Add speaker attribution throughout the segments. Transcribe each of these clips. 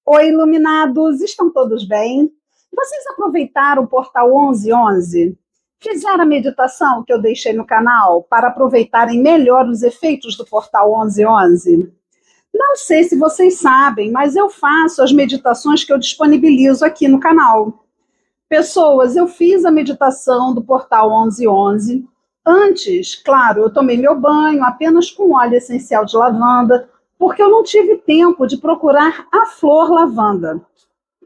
Speaker 1: Oi, iluminados, estão todos bem? Vocês aproveitaram o portal 1111? Fizeram a meditação que eu deixei no canal para aproveitarem melhor os efeitos do portal 1111? Não sei se vocês sabem, mas eu faço as meditações que eu disponibilizo aqui no canal. Pessoas, eu fiz a meditação do portal 1111. Antes, claro, eu tomei meu banho apenas com óleo essencial de lavanda, porque eu não tive tempo de procurar a flor lavanda.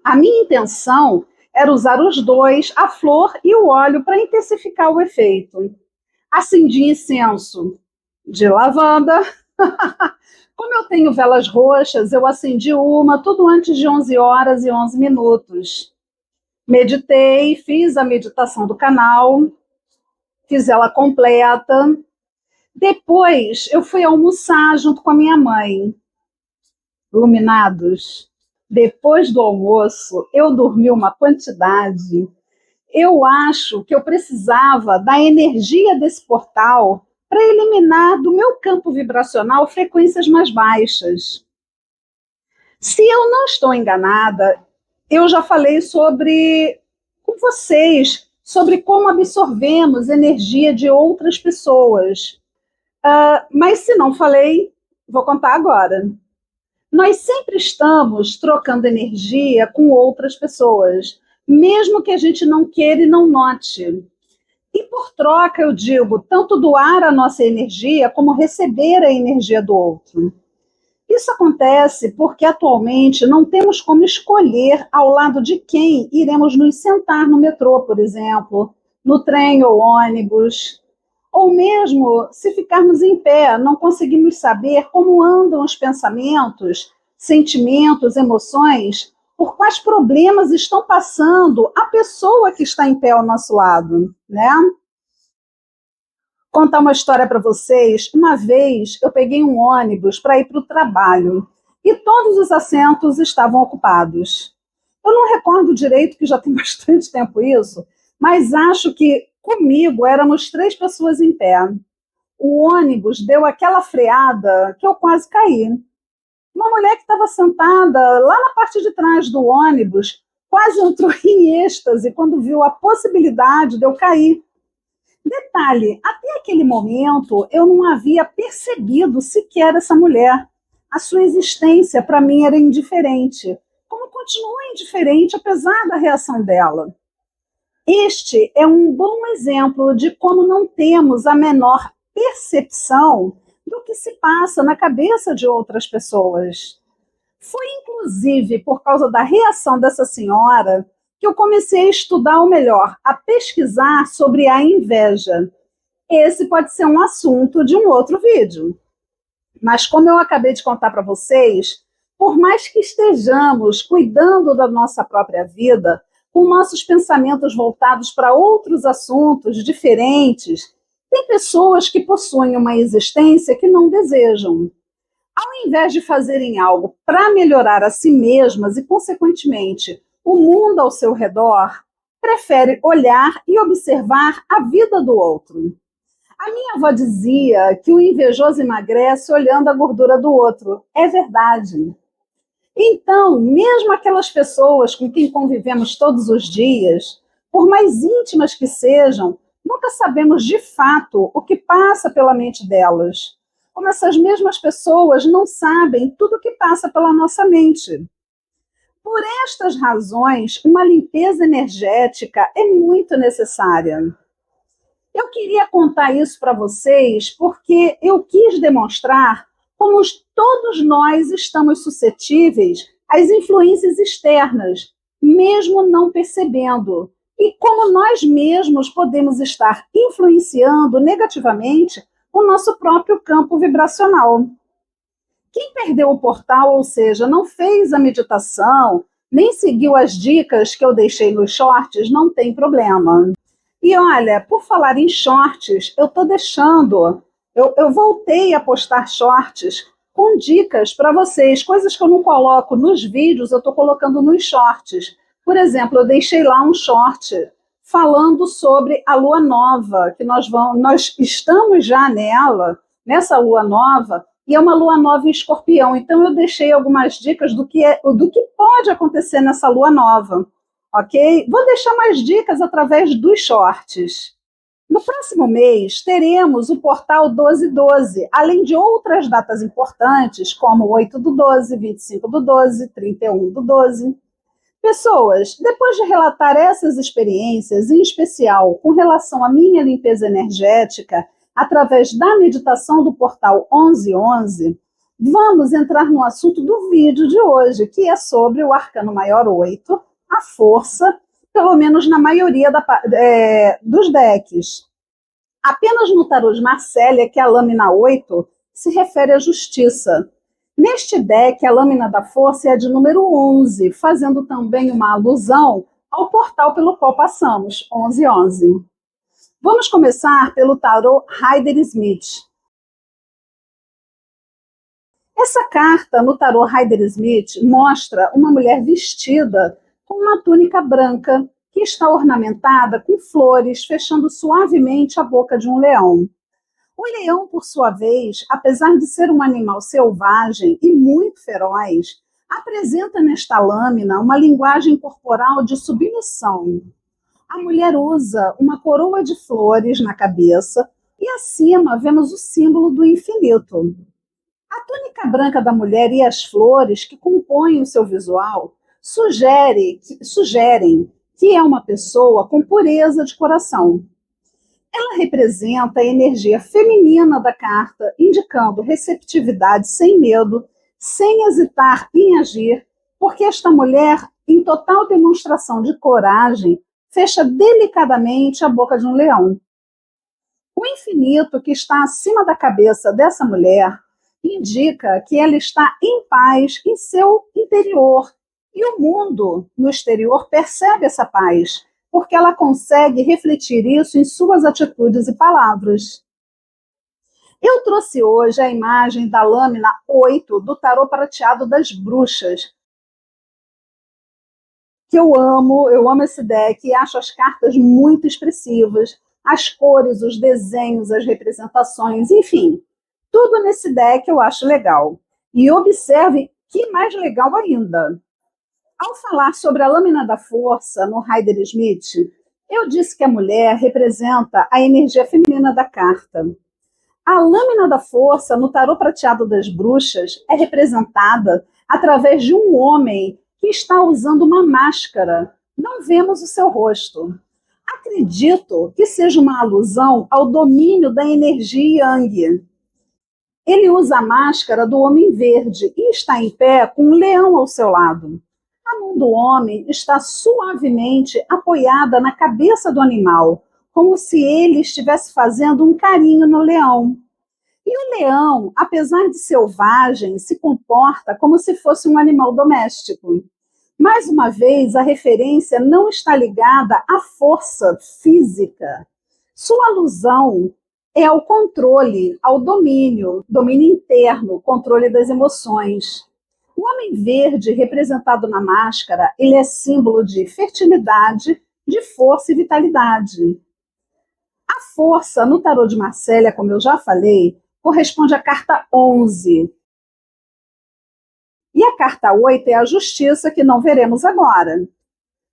Speaker 1: A minha intenção era usar os dois, a flor e o óleo, para intensificar o efeito. Acendi incenso de lavanda. Como eu tenho velas roxas, eu acendi uma tudo antes de 11 horas e 11 minutos. Meditei, fiz a meditação do canal, fiz ela completa. Depois eu fui almoçar junto com a minha mãe. Iluminados, depois do almoço eu dormi uma quantidade. Eu acho que eu precisava da energia desse portal para eliminar do meu campo vibracional frequências mais baixas. Se eu não estou enganada, eu já falei com vocês sobre como absorvemos energia de outras pessoas. Mas se não falei, vou contar agora. Nós sempre estamos trocando energia com outras pessoas, mesmo que a gente não queira e não note. E por troca, eu digo, tanto doar a nossa energia como receber a energia do outro. Isso acontece porque atualmente não temos como escolher ao lado de quem iremos nos sentar no metrô, por exemplo, no trem ou ônibus. Ou mesmo, se ficarmos em pé, não conseguimos saber como andam os pensamentos, sentimentos, emoções, por quais problemas estão passando a pessoa que está em pé ao nosso lado, né? Contar uma história para vocês. Uma vez eu peguei um ônibus para ir para o trabalho e todos os assentos estavam ocupados. Eu não recordo direito, que já tem bastante tempo isso, mas acho que comigo éramos 3 pessoas em pé. O ônibus deu aquela freada que eu quase caí. Uma mulher que estava sentada lá na parte de trás do ônibus quase entrou em êxtase quando viu a possibilidade de eu cair. Detalhe, até aquele momento eu não havia percebido sequer essa mulher. A sua existência para mim era indiferente, como continua indiferente apesar da reação dela. Este é um bom exemplo de como não temos a menor percepção do que se passa na cabeça de outras pessoas. Foi inclusive por causa da reação dessa senhora que eu comecei a estudar, ou melhor, a pesquisar sobre a inveja. Esse pode ser um assunto de um outro vídeo. Mas como eu acabei de contar para vocês, por mais que estejamos cuidando da nossa própria vida, com nossos pensamentos voltados para outros assuntos diferentes, tem pessoas que possuem uma existência que não desejam. Ao invés de fazerem algo para melhorar a si mesmas e, consequentemente, o mundo ao seu redor, prefere olhar e observar a vida do outro. A minha avó dizia que o invejoso emagrece olhando a gordura do outro. É verdade. Então, mesmo aquelas pessoas com quem convivemos todos os dias, por mais íntimas que sejam, nunca sabemos de fato o que passa pela mente delas. Como essas mesmas pessoas não sabem tudo o que passa pela nossa mente. Por estas razões, uma limpeza energética é muito necessária. Eu queria contar isso para vocês porque eu quis demonstrar como todos nós estamos suscetíveis às influências externas, mesmo não percebendo, e como nós mesmos podemos estar influenciando negativamente o nosso próprio campo vibracional. Quem perdeu o portal, ou seja, não fez a meditação, nem seguiu as dicas que eu deixei nos shorts, não tem problema. E olha, por falar em shorts, eu voltei a postar shorts com dicas para vocês, coisas que eu não coloco nos vídeos, eu estou colocando nos shorts. Por exemplo, eu deixei lá um short falando sobre a lua nova, que nós estamos já nessa lua nova, e é uma lua nova em Escorpião. Então eu deixei algumas dicas do que pode acontecer nessa lua nova, ok? Vou deixar mais dicas através dos shorts. No próximo mês, teremos o portal 1212, além de outras datas importantes, como 8 do 12, 25 do 12, 31 do 12. Pessoas, depois de relatar essas experiências, em especial com relação à minha limpeza energética, através da meditação do portal 1111, vamos entrar no assunto do vídeo de hoje, que é sobre o Arcano Maior 8, a força, pelo menos na maioria dos decks. Apenas no tarô de Marcélia, que é a lâmina 8, se refere à justiça. Neste deck, a lâmina da força é a de número 11, fazendo também uma alusão ao portal pelo qual passamos, 1111. Vamos começar pelo tarô Rider-Smith. Essa carta no tarô Rider-Smith mostra uma mulher vestida com uma túnica branca que está ornamentada com flores, fechando suavemente a boca de um leão. O leão, por sua vez, apesar de ser um animal selvagem e muito feroz, apresenta nesta lâmina uma linguagem corporal de submissão. A mulher usa uma coroa de flores na cabeça e acima vemos o símbolo do infinito. A túnica branca da mulher e as flores que compõem o seu visual sugerem que é uma pessoa com pureza de coração. Ela representa a energia feminina da carta, indicando receptividade sem medo, sem hesitar em agir, porque esta mulher, em total demonstração de coragem, fecha delicadamente a boca de um leão. O infinito que está acima da cabeça dessa mulher indica que ela está em paz em seu interior, e o mundo no exterior percebe essa paz, porque ela consegue refletir isso em suas atitudes e palavras. Eu trouxe hoje a imagem da lâmina 8 do tarô prateado das bruxas, que eu amo esse deck e acho as cartas muito expressivas, as cores, os desenhos, as representações, enfim, tudo nesse deck eu acho legal. E observe que mais legal ainda. Ao falar sobre a lâmina da força no Rider-Smith, eu disse que a mulher representa a energia feminina da carta. A lâmina da força no tarô prateado das bruxas é representada através de um homem que está usando uma máscara. Não vemos o seu rosto. Acredito que seja uma alusão ao domínio da energia Yang. Ele usa a máscara do homem verde e está em pé com um leão ao seu lado. A mão do homem está suavemente apoiada na cabeça do animal, como se ele estivesse fazendo um carinho no leão. E o leão, apesar de selvagem, se comporta como se fosse um animal doméstico. Mais uma vez, a referência não está ligada à força física. Sua alusão é ao controle, ao domínio interno, controle das emoções. O homem verde, representado na máscara, ele é símbolo de fertilidade, de força e vitalidade. A força, no tarô de Marcélia, como eu já falei, corresponde à carta 11. E a carta 8 é a justiça, que não veremos agora.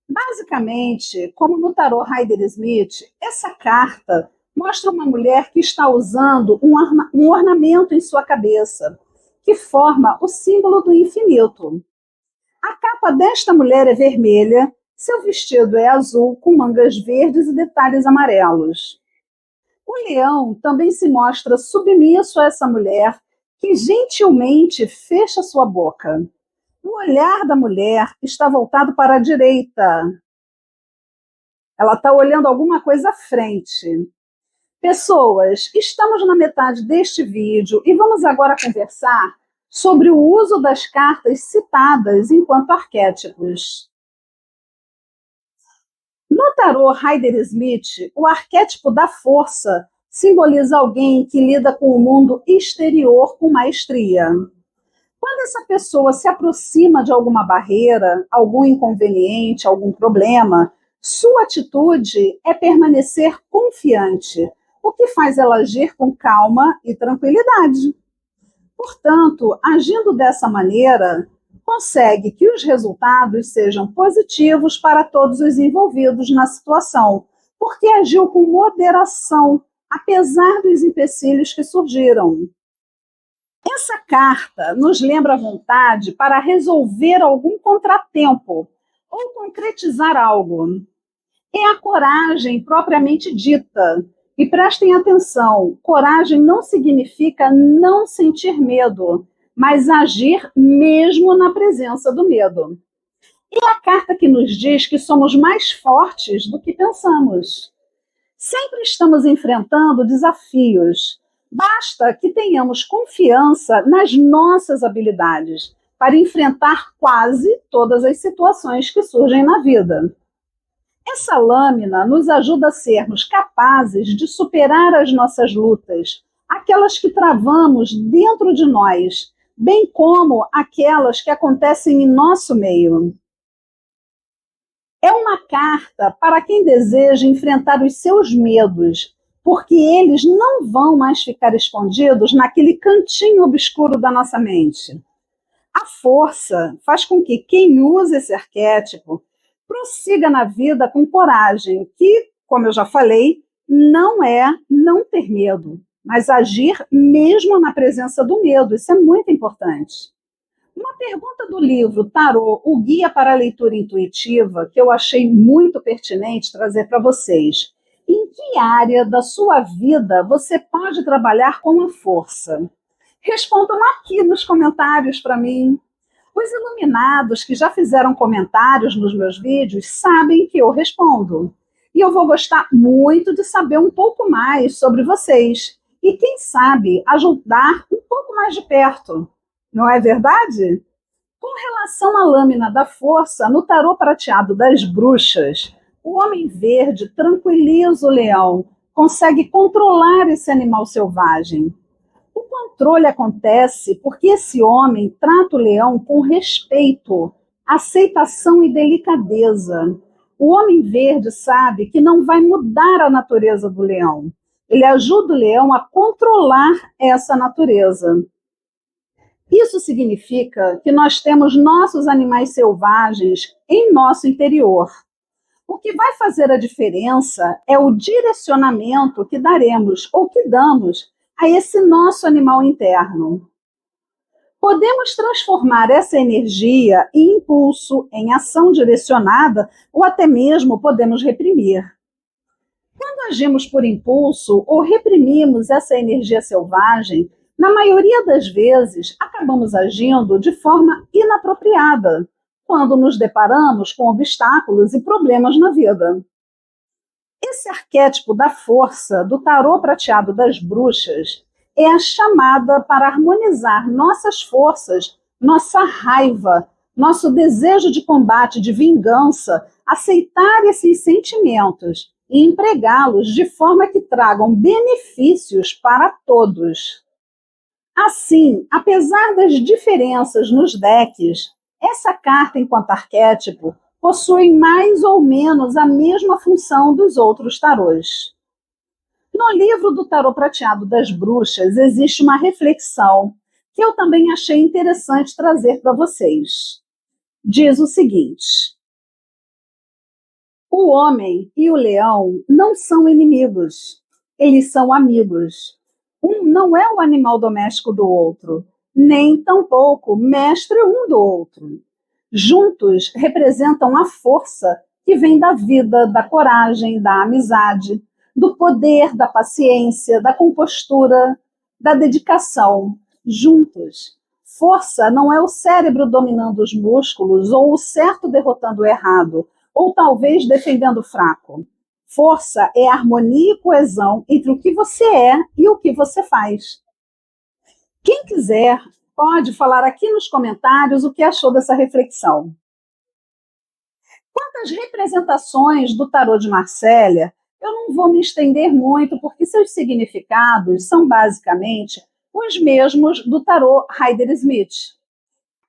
Speaker 1: Basicamente, como no tarô Rider-Smith, essa carta mostra uma mulher que está usando um ornamento em sua cabeça, que forma o símbolo do infinito. A capa desta mulher é vermelha, seu vestido é azul, com mangas verdes e detalhes amarelos. O leão também se mostra submisso a essa mulher, que gentilmente fecha sua boca. O olhar da mulher está voltado para a direita. Ela está olhando alguma coisa à frente. Pessoas, estamos na metade deste vídeo e vamos agora conversar sobre o uso das cartas citadas enquanto arquétipos. No tarô Rider-Smith, o arquétipo da força simboliza alguém que lida com o mundo exterior com maestria. Quando essa pessoa se aproxima de alguma barreira, algum inconveniente, algum problema, sua atitude é permanecer confiante, o que faz ela agir com calma e tranquilidade. Portanto, agindo dessa maneira, consegue que os resultados sejam positivos para todos os envolvidos na situação, porque agiu com moderação, apesar dos empecilhos que surgiram. Essa carta nos lembra a vontade para resolver algum contratempo ou concretizar algo. É a coragem propriamente dita. E prestem atenção, coragem não significa não sentir medo, mas agir mesmo na presença do medo. É a carta que nos diz que somos mais fortes do que pensamos. Sempre estamos enfrentando desafios. Basta que tenhamos confiança nas nossas habilidades para enfrentar quase todas as situações que surgem na vida. Essa lâmina nos ajuda a sermos capazes de superar as nossas lutas, aquelas que travamos dentro de nós, bem como aquelas que acontecem em nosso meio. É uma carta para quem deseja enfrentar os seus medos, porque eles não vão mais ficar escondidos naquele cantinho obscuro da nossa mente. A força faz com que quem usa esse arquétipo prossiga na vida com coragem, que, como eu já falei, não é não ter medo, mas agir mesmo na presença do medo. Isso é muito importante. Uma pergunta do livro Tarô, o Guia para a Leitura Intuitiva, que eu achei muito pertinente trazer para vocês. Em que área da sua vida você pode trabalhar com a força? Respondam aqui nos comentários para mim. Os iluminados que já fizeram comentários nos meus vídeos sabem que eu respondo. E eu vou gostar muito de saber um pouco mais sobre vocês. E quem sabe ajudar um pouco mais de perto. Não é verdade? Com relação à lâmina da força, no tarô prateado das bruxas, o homem verde tranquiliza o leão, consegue controlar esse animal selvagem. O controle acontece porque esse homem trata o leão com respeito, aceitação e delicadeza. O homem verde sabe que não vai mudar a natureza do leão. Ele ajuda o leão a controlar essa natureza. Isso significa que nós temos nossos animais selvagens em nosso interior. O que vai fazer a diferença é o direcionamento que daremos ou que damos a esse nosso animal interno. Podemos transformar essa energia e impulso em ação direcionada ou até mesmo podemos reprimir. Quando agimos por impulso ou reprimimos essa energia selvagem, na maioria das vezes acabamos agindo de forma inapropriada, quando nos deparamos com obstáculos e problemas na vida. Esse arquétipo da força do tarô prateado das bruxas é a chamada para harmonizar nossas forças, nossa raiva, nosso desejo de combate, de vingança, aceitar esses sentimentos e empregá-los de forma que tragam benefícios para todos. Assim, apesar das diferenças nos decks, essa carta, enquanto arquétipo, possui mais ou menos a mesma função dos outros tarôs. No livro do Tarô Prateado das Bruxas existe uma reflexão que eu também achei interessante trazer para vocês. Diz o seguinte: o homem e o leão não são inimigos, eles são amigos. Um não é o animal doméstico do outro, nem tampouco mestre um do outro. Juntos representam a força que vem da vida, da coragem, da amizade, do poder, da paciência, da compostura, da dedicação. Juntos. Força não é o cérebro dominando os músculos ou o certo derrotando o errado, ou talvez defendendo o fraco. Força é harmonia e coesão entre o que você é e o que você faz. Quem quiser pode falar aqui nos comentários o que achou dessa reflexão. Quanto às representações do tarô de Marsella, eu não vou me estender muito, porque seus significados são basicamente os mesmos do tarô Rider-Smith.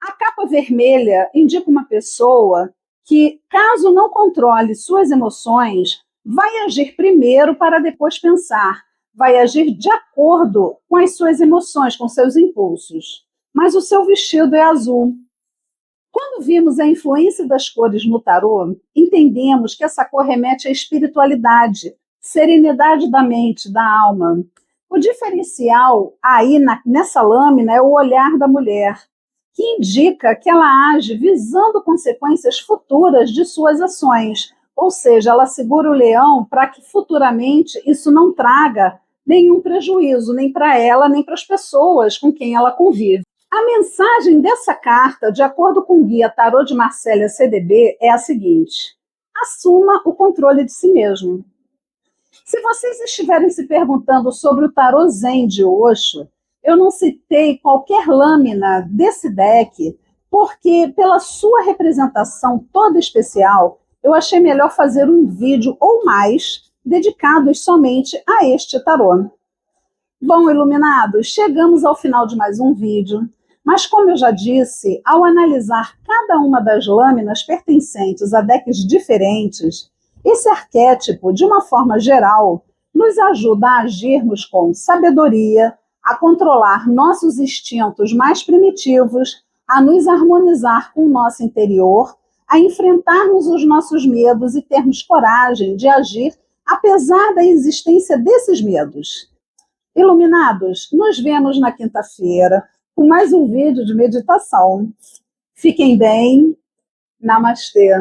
Speaker 1: A capa vermelha indica uma pessoa que, caso não controle suas emoções, vai agir primeiro para depois pensar, vai agir de acordo com as suas emoções, com seus impulsos. Mas o seu vestido é azul. Quando vimos a influência das cores no tarô, entendemos que essa cor remete à espiritualidade, serenidade da mente, da alma. O diferencial aí nessa lâmina é o olhar da mulher, que indica que ela age visando consequências futuras de suas ações. Ou seja, ela segura o leão para que futuramente isso não traga nenhum prejuízo, nem para ela, nem para as pessoas com quem ela convive. A mensagem dessa carta, de acordo com o guia Tarô de Marcélia CDB, é a seguinte: assuma o controle de si mesmo. Se vocês estiverem se perguntando sobre o tarô Zen de Osho, eu não citei qualquer lâmina desse deck, porque pela sua representação toda especial, eu achei melhor fazer um vídeo ou mais dedicados somente a este tarô. Bom, iluminados, chegamos ao final de mais um vídeo, mas como eu já disse, ao analisar cada uma das lâminas pertencentes a decks diferentes, esse arquétipo, de uma forma geral, nos ajuda a agirmos com sabedoria, a controlar nossos instintos mais primitivos, a nos harmonizar com o nosso interior, a enfrentarmos os nossos medos e termos coragem de agir apesar da existência desses medos. Iluminados, nos vemos na quinta-feira com mais um vídeo de meditação. Fiquem bem. Namastê.